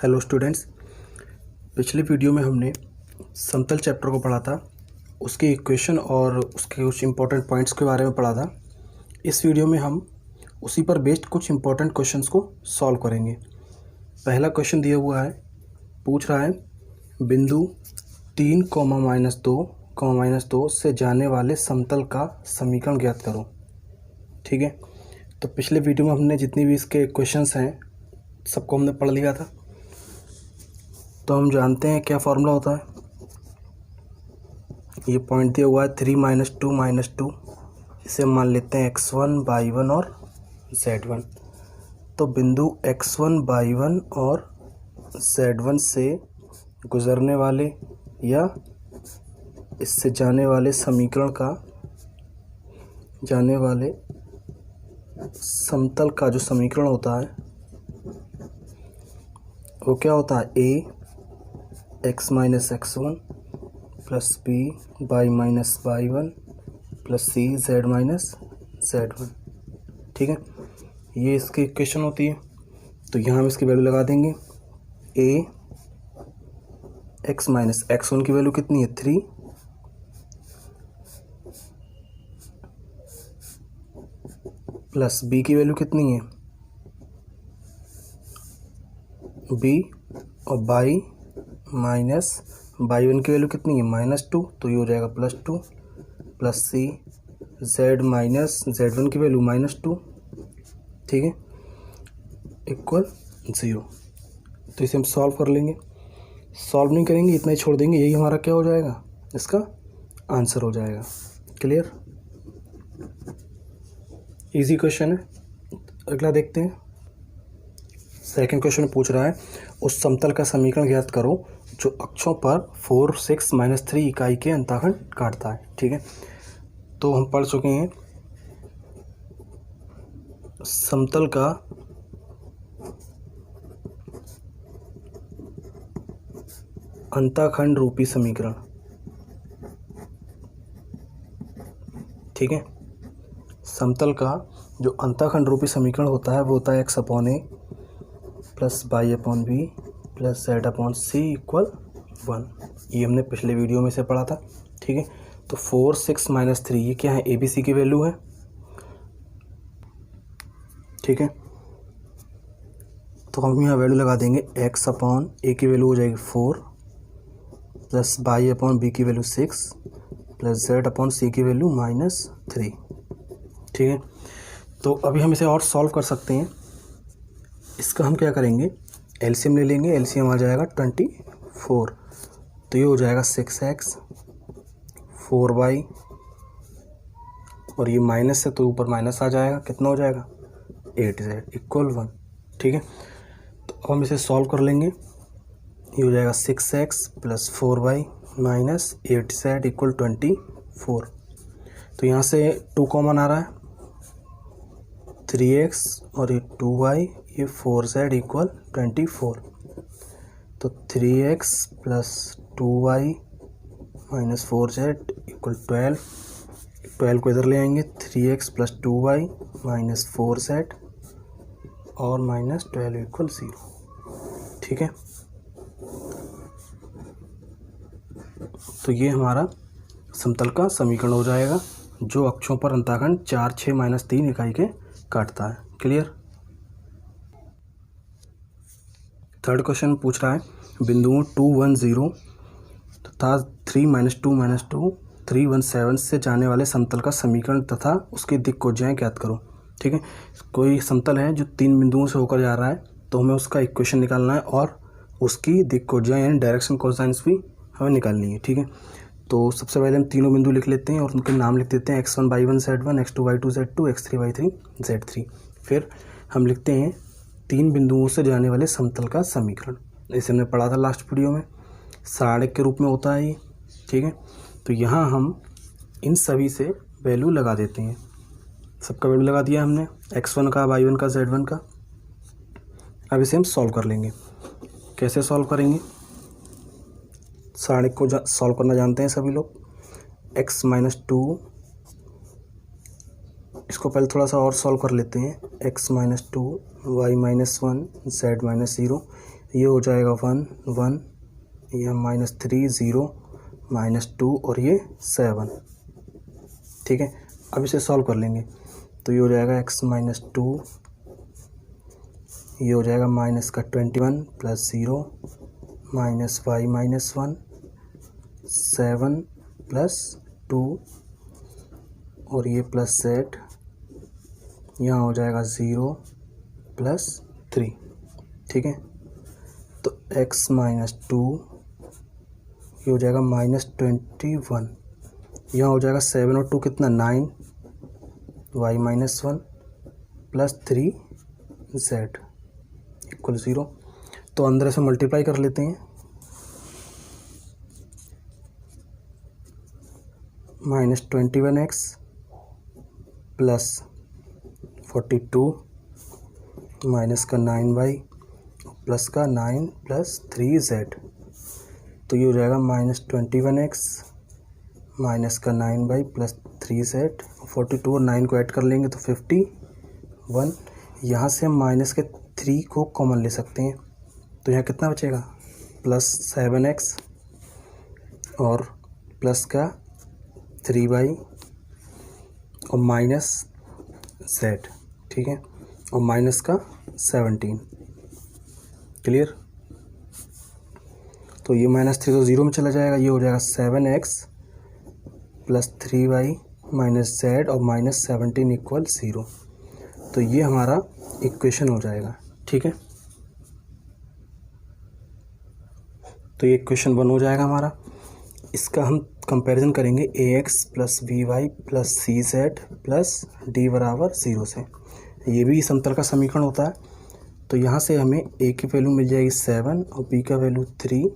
Hello students, पिछले video में हमने समतल चैप्टर को पढ़ा था, उसके इक्वेशन और उसके कुछ इम्पोर्टेंट पॉइंट्स के बारे में पढ़ा था। इस वीडियो में हम उसी पर बेस्ड कुछ इम्पोर्टेंट क्वेश्चंस को सॉल्व करेंगे। पहला क्वेश्चन दिया हुआ है, पूछ रहा है बिंदु 3, -2 से जाने वाले समतल का समीकरण ज्ञात करो। ठीक है, तो पिछले वीडियो में हमने जितनी भी इसके क्वेश्चंस हैं सबको हमने पढ़ लिया था। तो हम जानते हैं क्या फार्मूला होता है। ये पॉइंट दिया हुआ है 3 - 2 इसे मान लेते हैं x1, y1 और z1। तो बिंदु x1, y1 और z1 से गुजरने वाले या इससे जाने वाले समीकरण का समतल का जो समीकरण होता है वो क्या होता है, a x - x1 plus b y - y1 plus c z - z1। ठीक है, ये इसकी इक्वेशन होती है। तो यहाँ हम इसकी वैल्यू लगा देंगे। a x - x1 की वैल्यू कितनी है, 3, प्लस b की वैल्यू कितनी है, b, और y - y1 की वैल्यू कितनी है, -2, तो ये हो जाएगा +2, प्लस c z - z1 की वैल्यू -2, ठीक है, इक्वल 0। तो इसे हम सॉल्व कर लेंगे। सॉल्व नहीं करेंगे, इतना ही छोड़ देंगे, यही हमारा क्या हो जाएगा, इसका आंसर हो जाएगा। क्लियर, इजी क्वेश्चन है। अगला देखते हैं। सेकंड क्वेश्चन पूछ रहा है उस समतल का समीकरण ज्ञात करो जो अक्षों पर 4, 6, -3 इकाई के अंतःखंड काटता है। ठीक है, तो हम पढ़ चुके हैं समतल का अंतःखंड रूपी समीकरण। ठीक है, समतल का जो अंतःखंड रूपी समीकरण होता है वो होता है x/a plus y/b plus z/c equal 1। ये हमने पिछले वीडियो में से पढ़ा था। ठीक है, तो 4, 6 - 3 ये क्या है, ABC की वैल्यू है। ठीक है, तो हम यहाँ वैल्यू लगा देंगे, x/a की वैल्यू हो जाएगी 4 प्लस y/b की वैल्यू 6 प्लस z/c की वैल्यू -3। ठीक है, तो अभी हम इसे और सॉल्व कर सकते हैं। इसका हम क्या करेंगे, एलसीएम ले लेंगे। एलसीएम आ जाएगा 24, तो ये हो जाएगा 6x 4y, और ये माइनस है तो ऊपर माइनस आ जाएगा, कितना हो जाएगा 8z इक्वल 1। ठीक है, तो अब हम इसे सॉल्व कर लेंगे। ये हो जाएगा 6x plus 4y minus 8z equal 24। तो यहाँ से 2 कॉमन आ रहा है, 3x और ये 2y, ये 4z इक्वल 24। तो 3x plus 2y minus 4z equal 12 को इधर ले आएंगे, 3x plus 2y minus 4z और माइनस 12 इक्वल 0। ठीक है, तो ये हमारा समतल का समीकरण हो जाएगा जो अक्षों पर अंतःखंड 4, 6, -3 इकाई के काटता है। क्लियर। थर्ड क्वेश्चन पूछ रहा है बिंदुओं 2, 1, 0 तथा 3, -2, 3, 1, 7 से जाने वाले समतल का समीकरण तथा उसकी दिक् कोज्याएं ज्ञात करो। ठीक है, कोई समतल है जो 3 बिंदुओं से होकर जा रहा है, तो हमें उसका इक्वेशन निकालना है और उसकी दिक् कोज्याएं यानी डायरेक्शन कोसाइंस भी हमें निकालनी है। ठीक है, तो सबसे पहले हम तीनों बिंदु लिख लेते हैं और उनके नाम लिख देते हैं, x1, y1, z1, x2, y2, z2, x3, y3, z3। फिर हम लिखते हैं 3 बिंदुओं से जाने वाले समतल का समीकरण। इसे हमने पढ़ा था लास्ट वीडियो में, सारणिक के रूप में होता है ये। ठीक है, तो यहाँ हम इन सभी से वैल्यू लगा देते हैं। सबका वैल्यू लगा दिया हमने, x1 का, y1 का, z1 का। अब इसे हम सॉल्व कर लेंगे। कैसे सॉल्व करेंगे, सारणिक को सॉल्व करना जानते हैं सभी लोग। x - 2, इसको पहले थोड़ा सा और सॉल्व कर लेते हैं, x - 2 y - 1 z - 0 ये हो जाएगा 1 1, यह -3 0 -2 और ये 7। ठीक है, अब इसे सॉल्व कर लेंगे तो ये हो जाएगा x-2, ये हो जाएगा माइनस का 21 + 0 -y-1 7 + 2 और ये +z, यहाँ हो जाएगा 0 + 3। ठीक है, तो x-2 ये हो जाएगा -21, यहाँ हो जाएगा 7 और 2 कितना 9, y-1 + 3z = 0। तो अंदर से मल्टीप्लाई कर लेते हैं, -21x + 42 माइनस का 9y प्लस का 9 + 3z, तो ये हो जाएगा -21x माइनस का 9y + 3z, 42 और 9 को ऐड कर लेंगे तो 51। यहाँ से हम माइनस के 3 को कॉमन ले सकते हैं, तो यहाँ कितना बचेगा +7x और प्लस का 3y और -z। ठीक है, और माइनस का 17। क्लियर, तो ये -3 तो 0 में चला जाएगा, ये हो जाएगा 7x + 3y - z और -17 = 0। तो ये हमारा इक्वेशन हो जाएगा। ठीक है, तो ये इक्वेशन 1 हो जाएगा हमारा। इसका हम कंपैरिजन करेंगे ax + by + cz + d = 0 से। ये भी समतल का समीकरण होता है। तो यहाँ से हमें a की वैल्यू मिल जाएगी 7 और b का वैल्यू 3,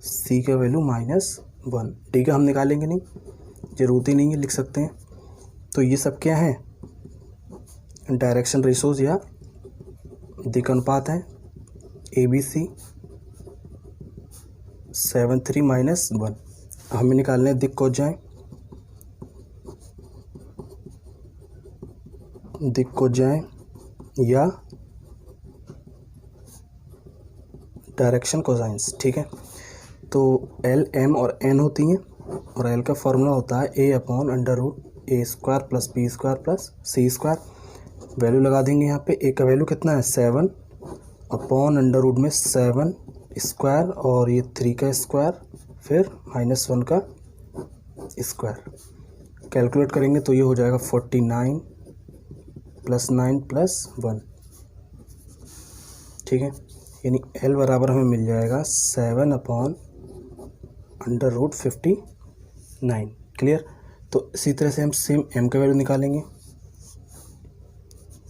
c का वैल्यू -1, d का हम निकालेंगे नहीं, ज़रूरत ही नहीं है, लिख सकते हैं। तो ये सब क्या है, डायरेक्शन रेशोज या दिक् अनुपात है। ABC 7 3 -1 हमें निकालने दिक् कोजाएं, दिक् कोजाएं या डायरेक्शन कोसाइंस। ठीक है, तो L M और N होती हैं और L का फॉर्मूला होता है a/√a² + b² + c²। वैल्यू लगा देंगे यहाँ पे। a का वैल्यू कितना है 7 /√में 7 स्क्वायर और ये 3 का स्क्वायर फिर -1 का स्क्वायर। कैलकुलेट करेंगे तो ये हो जाएगा 49 + 9 + 1। ठीक है, यानी L बराबर हमें मिल जाएगा 7/√59। क्लियर, तो इसी तरह से हम सेम M का वैल्यू निकालेंगे।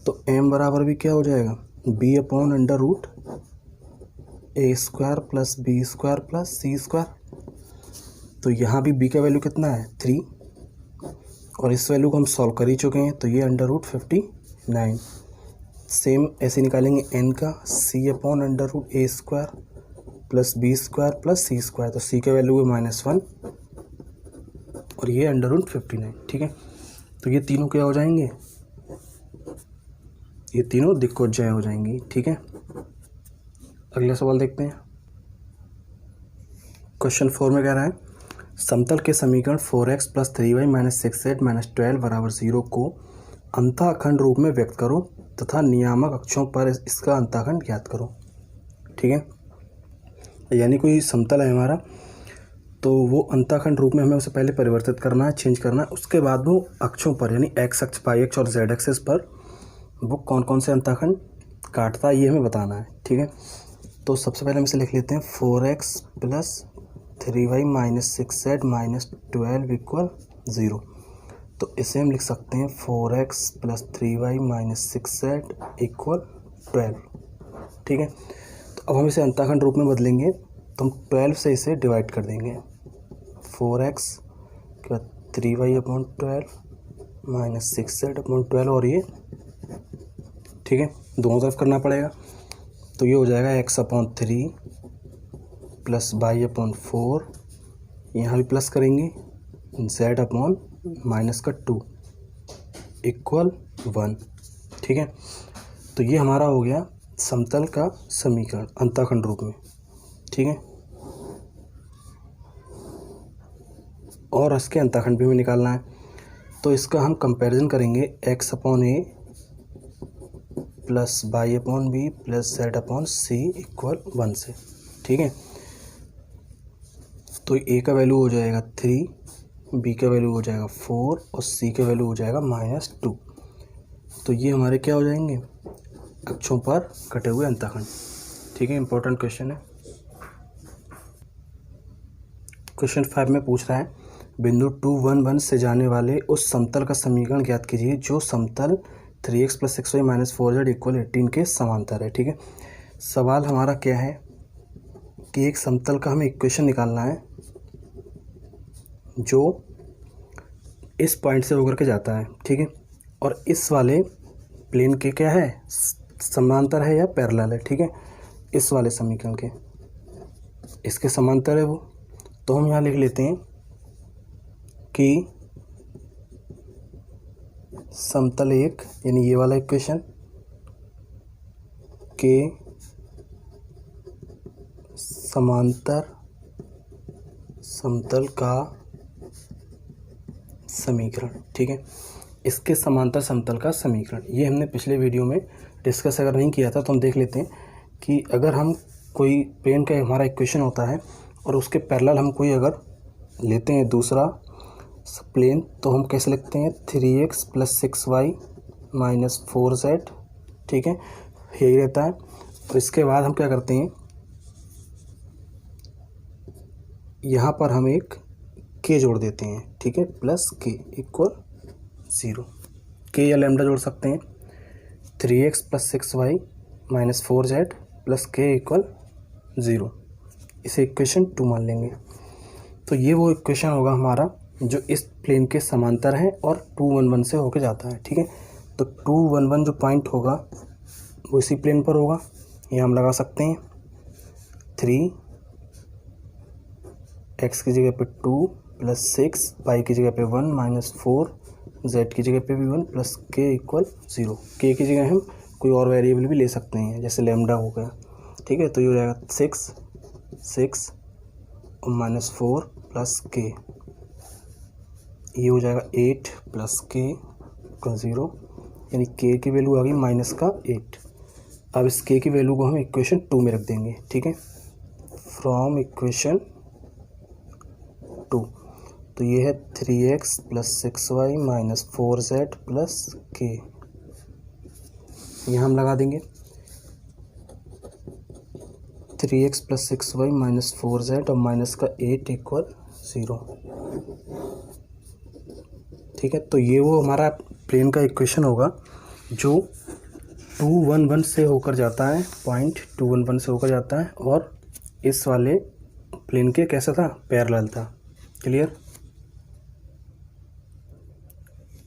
तो M बराबर भी क्या हो जाएगा b/√a² + b² + c²। तो यहाँ भी b का वैल्यू कितना है 3 और इस वैल्यू को हम सॉल्व कर ही चुके हैं, तो ये √59। सेम ऐसे निकालेंगे n का c/√a² + b² + c²। तो c का वैल्यू है -1 और ये √59। ठीक है, तो ये तीनों क्या हो जाएंगे, ये तीनों दिक् कोजाएं हो जाएंगी। ठीक है, अगला सवाल देखते हैं। क्वेश्चन 4 में कह रहा है समतल के समीकरण 4x + 3y - 6z - 12 = 0 को अंतःखंड रूप में व्यक्त करो तथा नियामक अक्षों पर इसका अंतःखंड ज्ञात करो। ठीक है, यानी कोई समतल है हमारा, तो वो अंतःखंड रूप में हमें उसे पहले परिवर्तित करना है, चेंज करना है। उसके बाद वो अक्षों पर यानी x अक्ष, y अक्ष और z एक्सिस पर वो कौन कौन से अंतःखंड काटता है, ये हमें बताना है। ठीक है, तो सबसे पहले हम इसे लिख लेते हैं 4x + 3y - 6z - 12 = 0। तो इसे हम लिख सकते हैं 4x + 3y - 6z = 12। ठीक है, तो अब हम इसे अंतःखंड रूप में बदलेंगे, तो हम 12 से इसे डिवाइड कर देंगे। 4x के बाद 3y/12 - 6z/12 और ये, ठीक है, दोनों तरफ करना पड़ेगा। तो ये हो जाएगा x/3 + y/4, यहाँ भी प्लस करेंगे z/-2 = 1। ठीक है, तो ये हमारा हो गया समतल का समीकरण अंतःखंड रूप में, ठीक है। और इसके अंतःखंड भी हमें निकालना है, तो इसका हम कंपैरिजन करेंगे x/a plus y/b plus z/c equal 1 से, ठीक है। तो a का वैल्यू हो जाएगा 3, b का वैल्यू हो जाएगा 4 और c का वैल्यू हो जाएगा -2। तो ये हमारे क्या हो जाएंगे, अक्षों पर कटे हुए अंतःखंड, ठीक है। इंपॉर्टेंट क्वेश्चन है। क्वेश्चन 5 में पूछ रहा है बिंदु 2, 1, 1 से जाने वाले उस समतल का समीकरण ज्ञात कीजिए जो समतल 3x + 6y - 4z = 18 के समांतर है, ठीक है। सवाल हमारा क्या है कि एक समतल का हमें इक्वेशन निकालना है जो इस पॉइंट से होकर के जाता है, ठीक है। और इस वाले प्लेन के क्या है, समांतर है या पैरेलल है, ठीक है। इस वाले समीकरण के इसके समांतर है वो। तो हम यहाँ लिख लेते हैं कि समतल एक, यानी ये वाला इक्वेशन के समांतर समतल का समीकरण, ठीक है। इसके समांतर समतल का समीकरण, ये हमने पिछले वीडियो में डिस्कस अगर नहीं किया था तो हम देख लेते हैं कि अगर हम कोई प्लेन का हमारा इक्वेशन होता है और उसके पैरेलल हम कोई अगर लेते हैं दूसरा प्लेन, तो हम कैसे लिखते हैं 3x + 6y - 4z, ठीक है, यही रहता है। और इसके बाद हम क्या करते हैं, यहाँ पर हम एक k जोड़ देते हैं, ठीक है, +k = 0। k या लैम्डा जोड़ सकते हैं। 3x + 6y - 4z + k = 0, इसे इक्वेशन 2 मान लेंगे। तो ये वो इक्वेशन होगा हमारा जो इस प्लेन के समांतर है और 2, 1, 1 से होके जाता है, ठीक है। तो 2, 1, 1 जो पॉइंट होगा वो इसी प्लेन पर होगा। ये हम लगा सकते हैं 3 x की जगह पे 2 + 6 y की जगह पे 1 - 4 z की जगह पे भी 1 + k = 0। k की जगह हम कोई और वेरिएबल भी ले सकते हैं, जैसे लैम्डा हो गया, ठीक है। तो ये हो जाएगा 6 और -4 + k, ये हो जाएगा 8 + k = 0, यानी k की वैल्यू आ गई -8। अब इस k की वैल्यू को हम इक्वेशन 2 में रख देंगे, ठीक है, फ्रॉम इक्वेशन 2। तो ये है 3x + 6y - 4z + k, यहाँ हम लगा देंगे 3x + 6y - 4z और माइनस का 8 = 0, ठीक है। तो ये वो हमारा प्लेन का इक्वेशन होगा जो 2, 1, 1 से होकर जाता है, पॉइंट 2, 1, 1 से होकर जाता है और इस वाले प्लेन के कैसा था, पैरेलल था। क्लियर।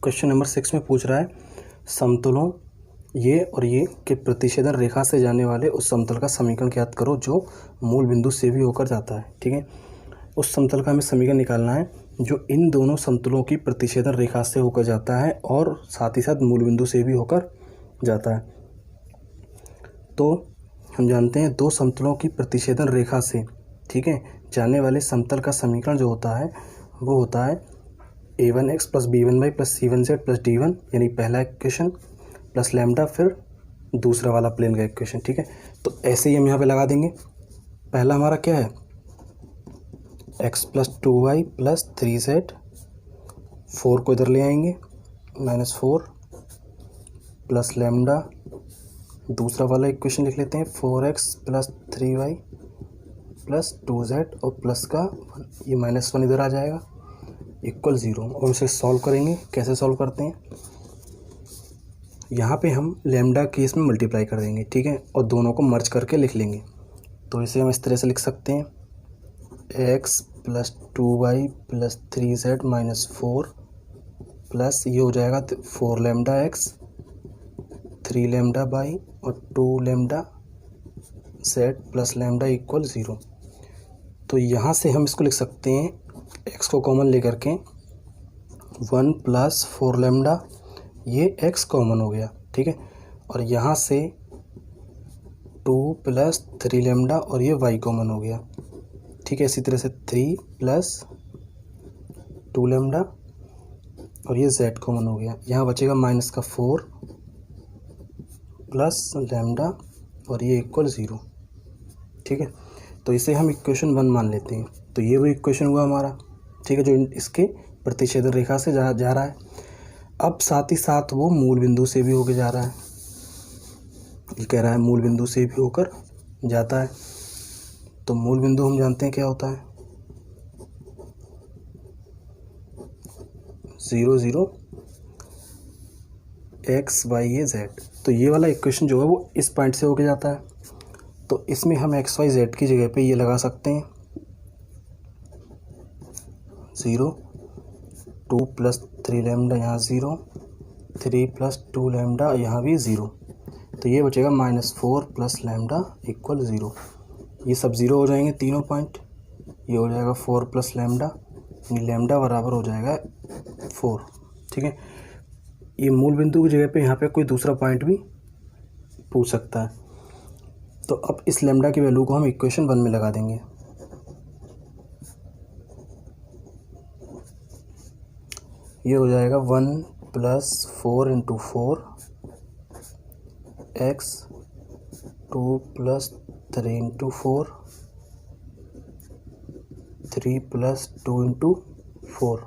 क्वेश्चन नंबर 6 में पूछ रहा है समतलों ये और ये के प्रतिच्छेदन रेखा से जाने वाले उस समतल का समीकरण ज्ञात करो जो मूल बिंदु से भी होकर जाता है, ठीक है। उस समतल का हमें समीकरण निकालना है जो इन दोनों समतलों की प्रतिच्छेदन रेखा से होकर जाता है और साथ ही साथ मूल बिंदु से भी होकर जाता है। तो हम जानते हैं दो समतलों की प्रतिच्छेदन रेखा से, ठीक है, जाने वाले समतल का समीकरण जो होता है वो होता है a1x + b1y + c1z + d1, यानी पहला इक्वेशन प्लस लैम्डा फिर दूसरा वाला प्लेन का इक्वेशन, ठीक है। तो ऐसे ही हम यहाँ पे लगा देंगे। पहला हमारा क्या है x + 2y + 3z, 4 को इधर ले आएंगे -4 प्लस लैम्डा, दूसरा वाला इक्वेशन लिख लेते हैं 4x + 3y + 2z और प्लस का 1, ये -1 इधर आ जाएगा = 0। और इसे सॉल्व करेंगे। कैसे सॉल्व करते हैं, यहाँ पे हम लैम्डा केस में मल्टीप्लाई कर देंगे, ठीक है, और दोनों को मर्ज करके लिख लेंगे। तो इसे हम इस तरह से लिख सकते हैं x + 2y + 3z - 4 प्लस ये हो जाएगा 4 लैम्डा x, 3 लैम्डा y और 2 लैम्डा z प्लस लैम्डा = 0। तो यहाँ से हम इसको लिख सकते हैं x को कॉमन लेकर के 1 + 4 लैम्डा, ये x कॉमन हो गया, ठीक है। और यहाँ से 2 प्लस 3 लैम्डा और ये y कॉमन हो गया, ठीक है। इसी तरह से 3 प्लस 2 लैम्डा और ये z कॉमन हो गया। यहाँ बचेगा माइनस का 4 प्लस लैम्डा और ये इक्वल 0, ठीक है। तो इसे हम इक्वेशन 1 मान लेते हैं। तो ये वो इक्वेशन हुआ हमारा, ठीक है, जो इसके प्रतिच्छेदन रेखा से जा रहा है। अब साथ ही साथ वो मूल बिंदु से भी होकर जा रहा है। ये कह रहा है मूल बिंदु से भी होकर जाता है। तो मूल बिंदु हम जानते हैं क्या होता है, 0 0 x y a z। तो ये वाला इक्वेशन जो है वो इस पॉइंट से होके जाता है। तो इसमें हम x y z की जगह पे ये लगा सकते हैं 0 2 प्लस 3 लैम्डा, यहाँ 0 3 प्लस 2 लैम्डा, यहाँ भी 0। तो ये बचेगा -4 प्लस लैम्डा इक्वल 0। ये सब 0 हो जाएंगे तीनों पॉइंट। ये हो जाएगा 4 प्लस लैम्डा, लैम्डा बराबर हो जाएगा 4, ठीक है। ये मूल बिंदु की जगह पे यहाँ पे कोई दूसरा पॉइंट भी पूछ सकता है। तो अब इस लैम्डा की वैल्यू को हम इक्वेशन 1 में लगा देंगे। ये हो जाएगा 1 plus 4 into 4 x 2 plus 3 into 4 3 plus 2 into 4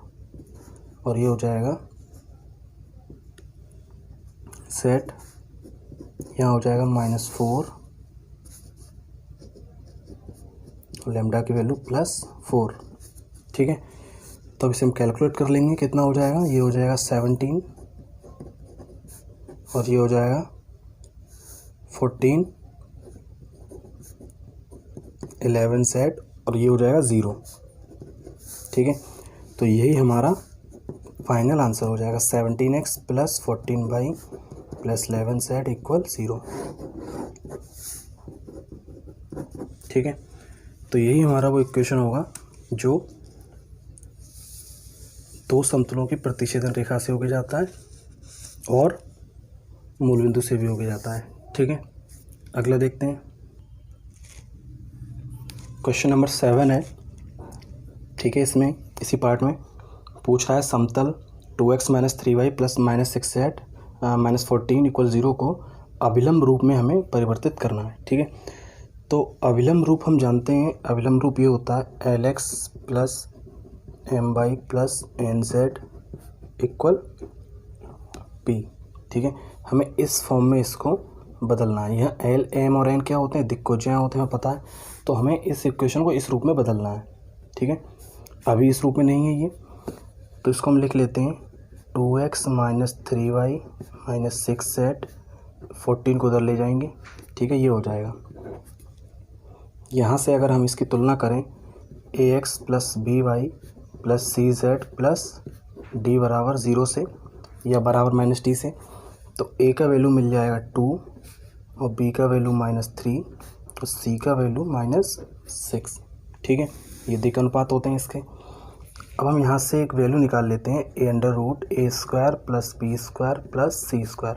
और ये हो जाएगा सेट, यहाँ हो जाएगा -4 लैम्डा की वैल्यू +4, ठीक है। तो अब इसे हम कैलकुलेट कर लेंगे, कितना हो जाएगा। ये हो जाएगा 17 और ये हो जाएगा 14 11 सेट और ये हो जाएगा 0, ठीक है। तो यही हमारा फाइनल आंसर हो जाएगा 17x plus 14y plus 11 set equal 0, ठीक है। तो यही हमारा वो इक्वेशन होगा जो दो समतलों की प्रतिच्छेदन रेखा से होके जाता है और मूल बिंदु से भी होके जाता है, ठीक है। अगला देखते हैं, क्वेश्चन नंबर 7 है, ठीक है। इसमें इसी पार्ट में पूछ रहा है समतल 2x minus 3y plus -6z -14 equal 0 को अभिलंब रूप में हमें परिवर्तित करना है, ठीक है। तो अभिलंब रूप हम जानते हैं, अभिलंब रूप ये होता है lx plus my plus nz equal p, ठीक है। हमें इस फॉर्म में इसको बदलना है। यह l m और n क्या होते हैं, दिक्कोज्याएँ होते हैं, पता है। तो हमें इस इक्वेशन को इस रूप में बदलना है, ठीक है। अभी इस रूप में नहीं है ये, तो इसको हम लिख लेते हैं 2x minus 3y minus 6z, 14 को उधर ले जाएंगे, ठीक है। ये हो जाएगा। यहाँ से अगर हम इसकी तुलना करें ax plus by plus cz plus d बराबर 0 से या बराबर -d से, तो a का वैल्यू मिल जाएगा 2 और b का वैल्यू -3 और c का वैल्यू -6, ठीक है। ये दिक् अनुपात होते हैं इसके। अब हम यहाँ से एक वैल्यू निकाल लेते हैं a√a² plus b² plus c²।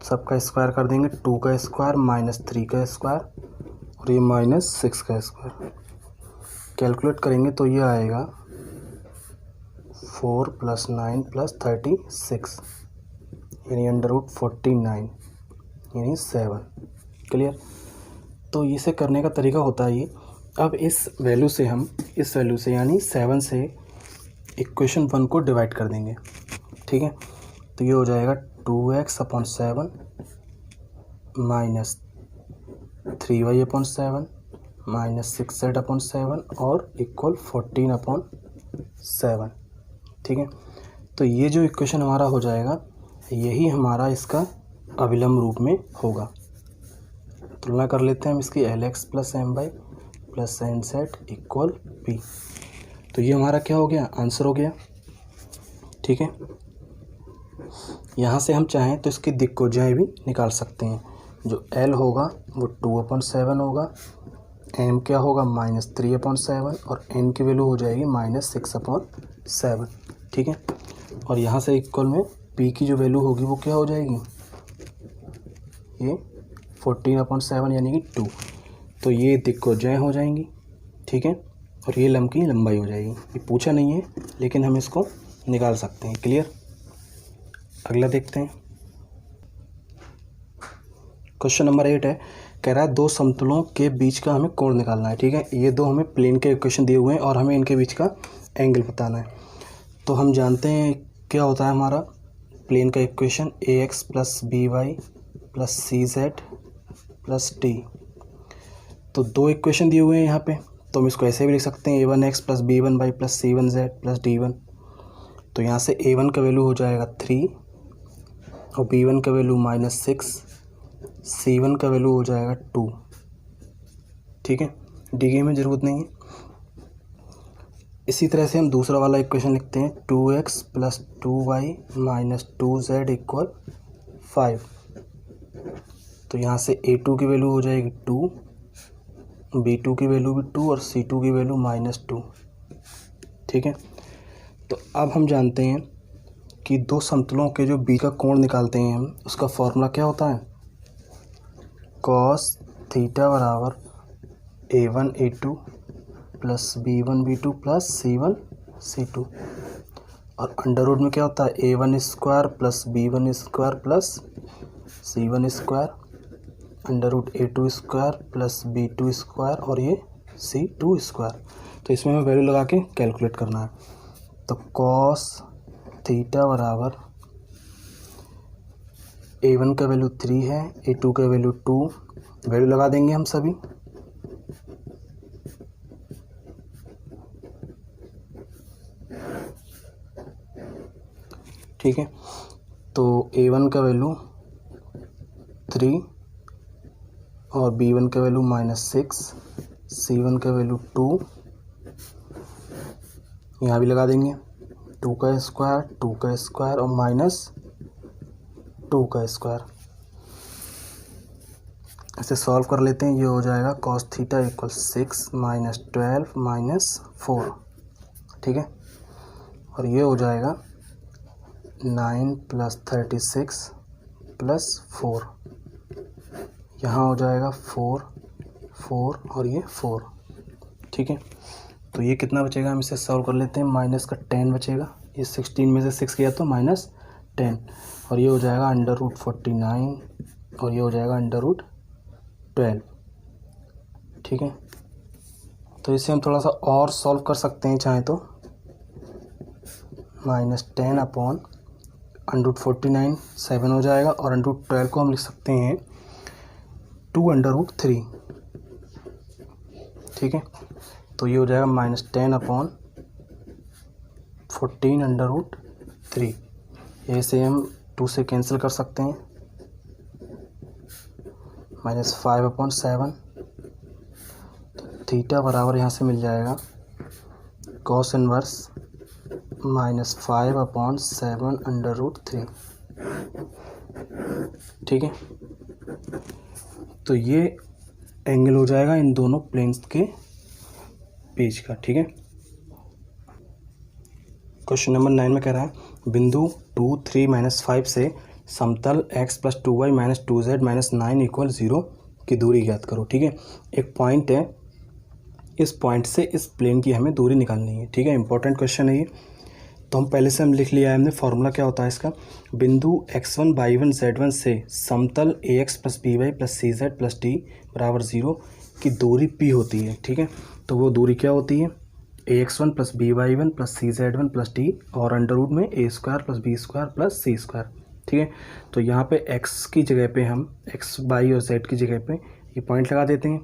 सबका स्क्वायर कर देंगे, 2 का स्क्वायर -3 का स्क्वायर और ये -6 का स्क्वायर। कैलकुलेट करेंगे तो ये आएगा 4 प्लस 9 प्लस 36 यानी √49 यानी 7, क्लियर। तो इसे करने का तरीका होता है ये। अब इस वैल्यू से हम इस वैल्यू से यानी 7 से इक्वेशन 1 को डिवाइड कर देंगे, ठीक है। तो ये हो जाएगा 2x/7 minus 3y/7 minus 6z/7 और इक्वल 14/7, ठीक है। तो ये जो इक्वेशन हमारा हो जाएगा यही हमारा इसका अभिलंब रूप में होगा। तुलना कर लेते हैं हम इसकी lx plus my plus nz equal p। तो ये हमारा क्या हो गया, आंसर हो गया, ठीक है। यहाँ से हम चाहें तो इसकी दिक्कोज्याएँ भी निकाल सकते हैं। जो l होगा वो 2/7 होगा, m क्या होगा -3/7 और n की वैल्यू हो जाएगी -6/7, ठीक है। और यहाँ से इक्वल में p की जो वैल्यू होगी वो क्या हो जाएगी, ये 14/7 यानी कि 2। तो ये दिक्कोजय हो जाएंगी, ठीक है, और ये लंब की लंबाई हो जाएगी। ये पूछा नहीं है लेकिन हम इसको निकाल सकते हैं। क्लियर। अगला देखते हैं। क्वेश्चन नंबर 8 है, कह रहा है दो समतलों के बीच का हमें कोण निकालना है, ठीक है। ये दो हमें प्लेन के इक्वेशन दिए हुए हैं और हमें इनके बीच का एंगल बताना है। तो हम जानते हैं क्या होता है हमारा प्लेन का equation, ax + by + cz + d। तो दो इक्वेशन दिए हुए हैं यहाँ पे, तो हम इसको ऐसे भी लिख सकते हैं a1x + b1y + c1z + d1। तो यहाँ से a1 का वैल्यू हो जाएगा 3 और b1 का वैल्यू -6, c1 का वैल्यू हो जाएगा 2, ठीक है। डी की हमें ज़रूरत नहीं है। इसी तरह से हम दूसरा वाला इक्वेशन लिखते हैं 2x + 2y - 2z = 5। तो यहाँ से a2 की वैल्यू हो जाएगी 2, b2 की वैल्यू भी 2 और c2 की वैल्यू -2, ठीक है। तो अब हम जानते हैं कि दो समतलों के जो बी का कोण निकालते हैं हम, उसका फॉर्मूला क्या होता है, cos θ = a1 a2 + b1 b2 + c1 c2। और अंडर रूट में क्या होता है a1² + b1² + c1² √a2² + b2² और ये c2²। तो इसमें हमें वैल्यू लगा के कैलकुलेट करना है। तो cos θ = a1 का वैल्यू 3 है, a2 का वैल्यू 2, वैल्यू लगा देंगे हम सभी। ठीक है, तो a1 का वैल्यू 3 और b1 का वैल्यू -6, c1 का वैल्यू 2, यहाँ भी लगा देंगे 2 का स्क्वायर 2 का स्क्वायर और -2 का स्क्वायर। इसे सॉल्व कर लेते हैं। ये हो जाएगा cos θ = 6 - 12 - 4, ठीक है। और ये हो जाएगा 9 + 36 + 4, यहाँ हो जाएगा 4 4 और ये 4, ठीक है। तो ये कितना बचेगा, हम इसे सॉल्व कर लेते हैं। माइनस का 10 बचेगा, ये 16 में से 6 किया तो -10 और ये हो जाएगा √49 और ये हो जाएगा √12, ठीक है। तो इसे हम थोड़ा सा और सॉल्व कर सकते हैं चाहें तो। -10 √49 7 हो जाएगा और √12 को हम लिख सकते हैं 2√3, ठीक है। तो ये हो जाएगा -10 14 √3। ऐसे हम 2 से कैंसिल कर सकते हैं। -5/7, थीटा बराबर यहाँ से मिल जाएगा cos इनवर्स -5/7 √3, ठीक है। तो ये एंगल हो जाएगा इन दोनों प्लेन्स के बीच का, ठीक है। क्वेश्चन नंबर 9 में कह रहा है बिंदु 2 3 - 5 से समतल x + 2y - 2z - 9 = 0 की दूरी ज्ञात करो, ठीक है। एक पॉइंट है, इस पॉइंट से इस प्लेन की हमें दूरी निकालनी है, ठीक है। इंपॉर्टेंट क्वेश्चन है ये। तो हम पहले से हम लिख लिया है हमने, फॉर्मूला क्या होता है इसका, बिंदु x1 y1 z1 से समतल ax + by + cz + d = 0 की दूरी p होती है, ठीक है। तो वो दूरी क्या होती है, ax1 + by1 + cz1 + d और अंडर रूट में a² + b² + c², ठीक है। तो यहाँ पे x की जगह पे हम x y और z की जगह पे ये पॉइंट लगा देते हैं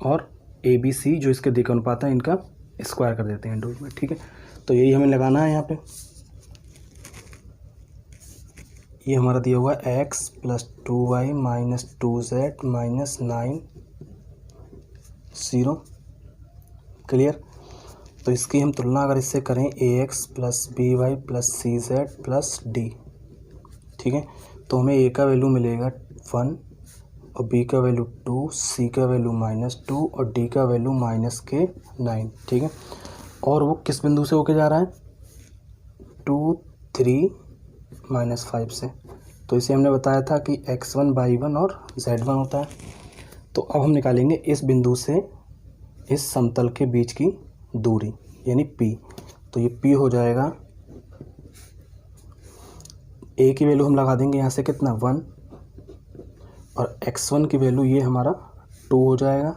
और a b c जो इसके दिक् अनुपात है इनका स्क्वायर कर देते हैं अंडर रूट में, ठीक है। तो यही हमें लगाना है यहाँ पे। ये हमारा दिया हुआ है x + 2y - 2z - 9 0, क्लियर। तो इसकी हम तुलना अगर इससे करें ax + by + cz + d, ठीक है। तो हमें a का वैल्यू मिलेगा 1 और b का वैल्यू 2, c का वैल्यू -2 और d का वैल्यू -9, ठीक है। और वो किस बिंदु से होके जा रहा है, 2 3 - 5 से, तो इसे हमने बताया था कि x1 y1 और z1 होता है। तो अब हम निकालेंगे इस बिंदु से इस समतल के बीच की दूरी यानी p। तो ये p हो जाएगा, a की वैल्यू हम लगा देंगे यहाँ से कितना 1, और x1 की वैल्यू ये हमारा 2 हो जाएगा,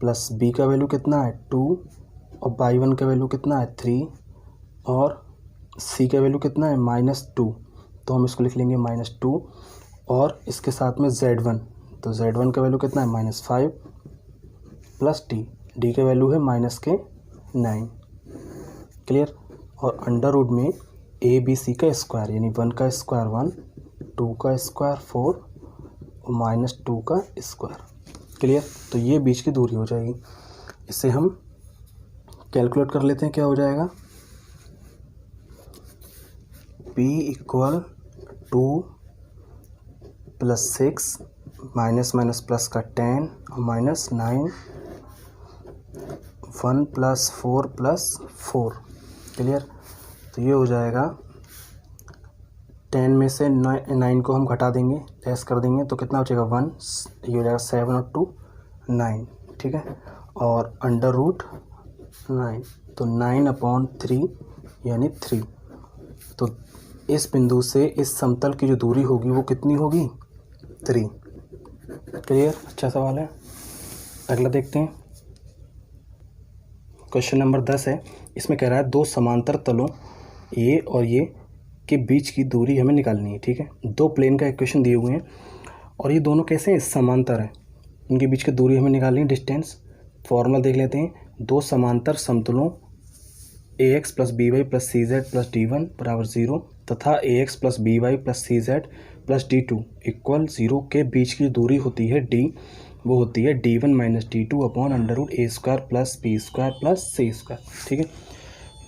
प्लस b का वैल्यू कितना है 2, और y1 का वैल्यू कितना है 3, और c का वैल्यू कितना है -2। तो हम इसको लिख लेंगे -2, और इसके साथ में z1, तो z1 का वैल्यू कितना है -5 प्लस d का वैल्यू है -9। क्लियर। और अंडर रूट में ABC का स्क्वायर यानी 1 का स्क्वायर 1, 2 का स्क्वायर 4 और -2 का स्क्वायर। क्लियर। तो ये बीच की दूरी हो जाएगी। इसे हम कैलकुलेट कर लेते हैं, क्या हो जाएगा P = 2 + 6 माइनस प्लस का 10 और -9 1 + 4 + 4। क्लियर। तो ये हो जाएगा 10 में से 9 को हम घटा देंगे, लेस कर देंगे, तो कितना हो जाएगा 1, ये हो जाएगा 7 और 2 9। ठीक है। और अंडर रूट 9, तो 9/3 यानी 3। तो इस बिंदु से इस समतल की जो दूरी होगी वो कितनी होगी 3। क्लियर। अच्छा सवाल है। अगला देखते हैं। क्वेश्चन नंबर 10 है। इसमें कह रहा है दो समांतर तलों ये और ये के बीच की दूरी हमें निकालनी है। ठीक है। दो प्लेन का इक्वेशन दिए हुए हैं और ये दोनों कैसे हैं, समांतर हैं। इनके बीच की दूरी हमें निकालनी है, डिस्टेंस। फॉर्मूला देख लेते हैं। दो समांतर समतलों ax + by + cz + d1 = 0 तथा ax + by + cz + d2 = 0 के बीच की दूरी होती है d, वो होती है d1 - d2 / a² + b² + c²। ठीक है।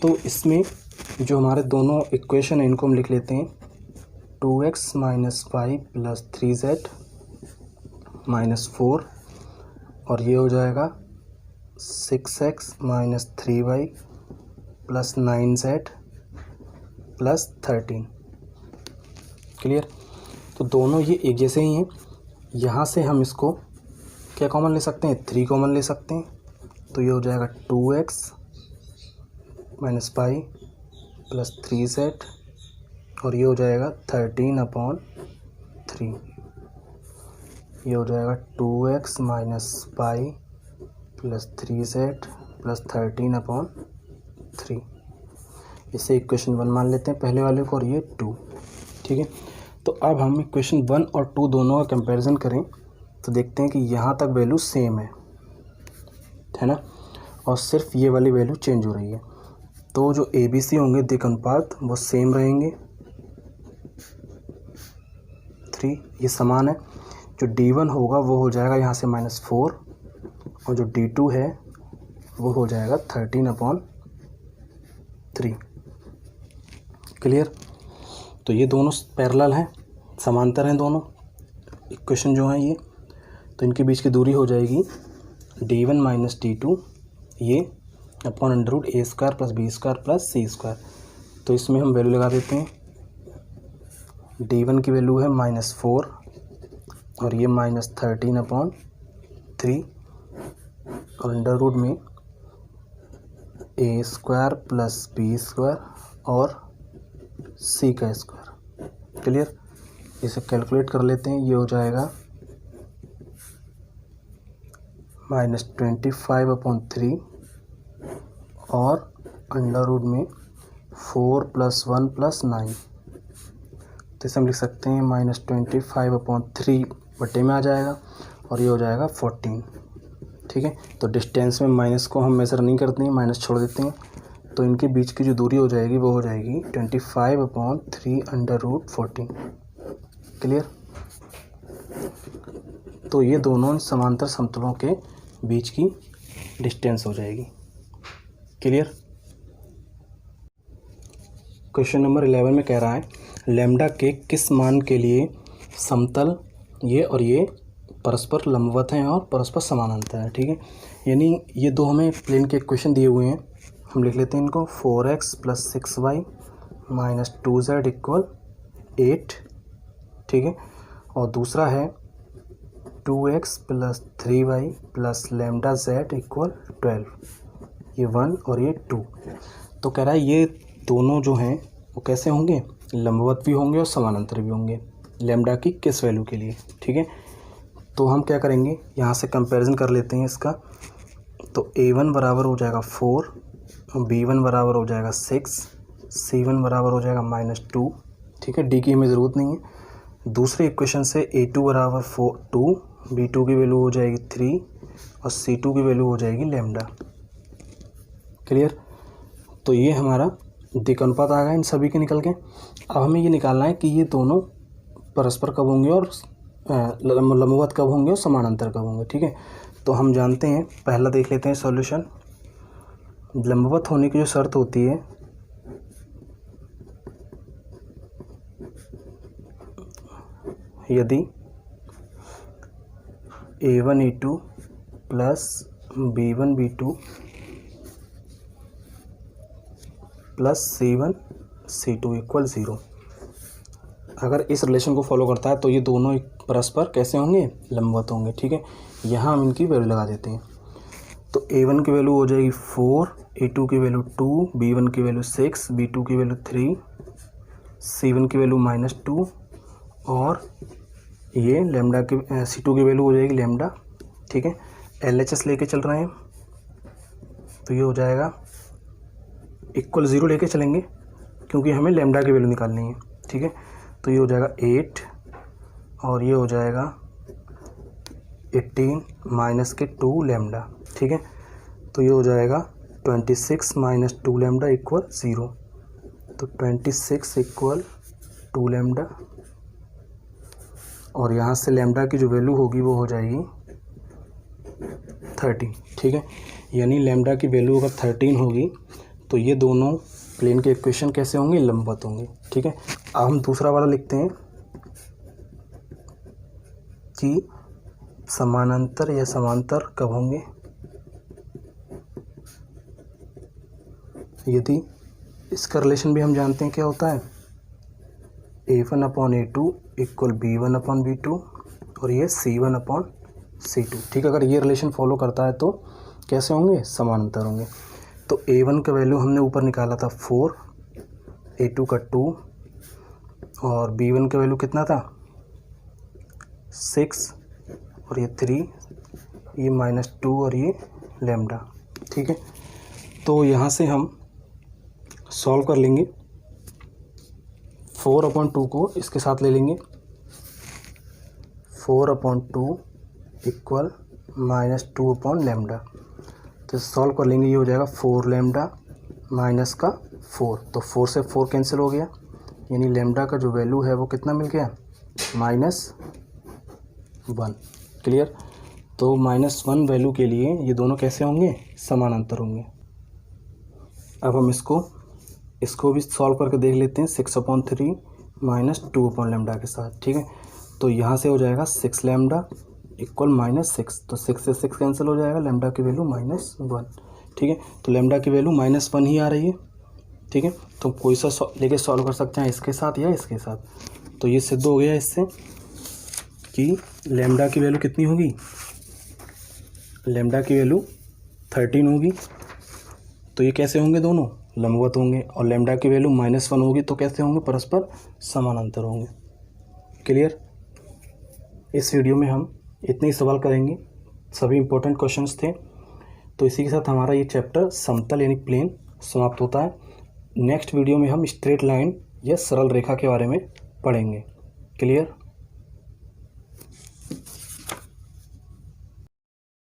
तो इसमें जो हमारे दोनों इक्वेशन हैं इनको हम लिख लेते हैं। 2x - y + 3z - 4, और ये हो जाएगा 6x - 3y + 9z + 13। क्लियर। तो दोनों ये एक जैसे ही हैं। यहाँ से हम इसको क्या कॉमन ले सकते हैं, 3 कॉमन ले सकते हैं। तो ये हो जाएगा 2x - y + 3z, और ये हो जाएगा 13/3। ये हो जाएगा 2x - y + 3z + 13/3। इसे इक्वेशन 1 मान लेते हैं पहले वाले को, और ये 2। ठीक है। तो अब हम इक्वेशन 1 और 2 दोनों का कंपैरिजन करें तो देखते हैं कि यहाँ तक वैल्यू सेम है ना, और सिर्फ ये वाली वैल्यू चेंज हो रही है। तो जो ABC होंगे दिक् अनुपात वो सेम रहेंगे 3, ये समान है। जो D1 होगा वो हो जाएगा यहाँ से -4, और जो D2 है वो हो जाएगा 13/3। क्लियर। तो ये दोनों पैरेलल हैं, समांतर हैं दोनों इक्वेशन जो हैं ये। तो इनके बीच की दूरी हो जाएगी D1 - D2 ये /√a² + b² + c²। तो इसमें हम वैल्यू लगा देते हैं। D1 की वैल्यू है -4, और ये -13/3, और अंडर रूट में a² + b² और c²। क्लियर। इसे कैलकुलेट कर लेते हैं। ये हो जाएगा -25/3 और अंडर रूट में 4 + 1 + 9। तो इसे हम लिख सकते हैं -25/3 बटे में आ जाएगा, और ये हो जाएगा 14। ठीक है। तो डिस्टेंस में माइनस को हम मेज़र नहीं करते हैं, माइनस छोड़ देते हैं। तो इनके बीच की जो दूरी हो जाएगी वो हो जाएगी 25/3 √ 14। क्लियर। तो ये दोनों समांतर समतलों के बीच की डिस्टेंस हो जाएगी। क्लियर। क्वेश्चन नंबर 11 में कह रहा है लैम्डा के किस मान के लिए समतल ये और ये परस्पर लंबवत हैं और परस्पर समानांतर है। ठीक है। यानी ये दो हमें प्लेन के इक्वेशन दिए हुए हैं, हम लिख लेते हैं इनको। 4x + 6y - 2z = 8 ठीक है। और दूसरा है 2x + 3y + lambda z equal 12, ये 1 और ये 2। तो कह रहा है ये दोनों जो हैं वो कैसे होंगे, लंबवत भी होंगे और समानांतर भी होंगे लैम्डा की किस वैल्यू के लिए, ठीक है। तो हम क्या करेंगे, यहाँ से कंपैरिजन कर लेते हैं इसका। तो a1 बराबर हो जाएगा 4, b1 बराबर हो जाएगा 6, c1 बराबर हो जाएगा -2, ठीक है। डी की हमें ज़रूरत नहीं है। दूसरे इक्वेशन से a2 बराबर 2, b2 की वैल्यू हो जाएगी 3 और c2 की वैल्यू हो जाएगी लैम्डा। क्लियर। तो ये हमारा दिक् अनुपात आ गया इन सभी के निकल के। अब हमें ये निकालना है कि ये दोनों परस्पर कब होंगे और लंबवत कब होंगे और समानांतर कब होंगे, ठीक है। तो हम जानते हैं, पहला देख लेते हैं सॉल्यूशन। लंबवत होने की जो शर्त होती है, यदि a1 a2 + b1 b2 + c1 c2 equal 0, अगर इस रिलेशन को फॉलो करता है तो ये दोनों परस्पर कैसे होंगे, लंबवत होंगे, ठीक है। यहाँ हम इनकी वैल्यू लगा देते हैं। तो a1 की वैल्यू हो जाएगी 4, a2 की वैल्यू 2, b1 की वैल्यू 6, b2 की वैल्यू 3, c1 की वैल्यू -2 और ये लैम्डा की c2 की वैल्यू हो जाएगी लैम्डा, ठीक है। LHS लेके चल रहे हैं तो ये हो जाएगा इक्वल 0 लेके चलेंगे क्योंकि हमें लैम्डा की वैल्यू निकालनी है, ठीक है। तो ये हो जाएगा 8 और ये हो जाएगा 18 माइनस के 2 लैम्डा, ठीक है। तो ये हो जाएगा 26 - 2 लैम्डा इक्वल 0। तो 26 इक्वल 2 लैम्डा और यहाँ से लैम्डा की जो वैल्यू होगी वो हो जाएगी 13, ठीक है। यानी लैम्डा की वैल्यू अगर 13 होगी तो ये दोनों प्लेन के इक्वेशन कैसे होंगे, लंबवत होंगे, ठीक है। अब हम दूसरा वाला लिखते हैं कि समानांतर या समांतर कब होंगे, यदि इसका रिलेशन भी हम जानते हैं क्या होता है, a1/a2 इक्वल b1/b2 और ये c1/c2, ठीक है। अगर ये रिलेशन फॉलो करता है तो कैसे होंगे, समानांतर होंगे। तो a1 का वैल्यू हमने ऊपर निकाला था 4, a2 का 2 और b1 का वैल्यू कितना था 6 और ये 3, ये -2 और ये लैम्डा, ठीक है। तो यहाँ से हम सॉल्व कर लेंगे। 4/2 को इसके साथ ले लेंगे, 4/2 इक्वल -2 लैम्डा। तो सॉल्व कर लेंगे, ये हो जाएगा 4 लैम्डा माइनस का 4, तो 4 से 4 कैंसिल हो गया, यानी लैम्डा का जो वैल्यू है वो कितना मिल गया, -1। क्लियर। तो -1 वैल्यू के लिए ये दोनों कैसे होंगे, समानांतर होंगे। अब हम इसको भी सॉल्व करके देख लेते हैं। 6/3 - 2 लैम्डा के साथ, ठीक है। तो यहाँ से हो जाएगा 6 लैम्डा इक्वल -6, तो 6 से 6 कैंसिल हो जाएगा, लैम्डा की वैल्यू -1, ठीक है। तो लैम्डा की वैल्यू -1 ही आ रही है, ठीक है। तो कोई सा लेके सॉल्व कर सकते हैं, इसके साथ या इसके साथ। तो ये सिद्ध हो गया इससे कि लैम्डा की वैल्यू कितनी होगी, लैम्डा की वैल्यू 13 होगी। तो ये कैसे होंगे, दोनों लंबवत होंगे। और लैम्डा की वैल्यू -1 होगी तो कैसे होंगे, परस्पर समानांतर होंगे। क्लियर। इस वीडियो में हम इतने ही सवाल करेंगे, सभी इंपॉर्टेंट क्वेश्चंस थे। तो इसी के साथ हमारा ये चैप्टर समतल यानी प्लेन समाप्त होता है। नेक्स्ट वीडियो में हम स्ट्रेट लाइन या सरल रेखा के बारे में पढ़ेंगे। क्लियर।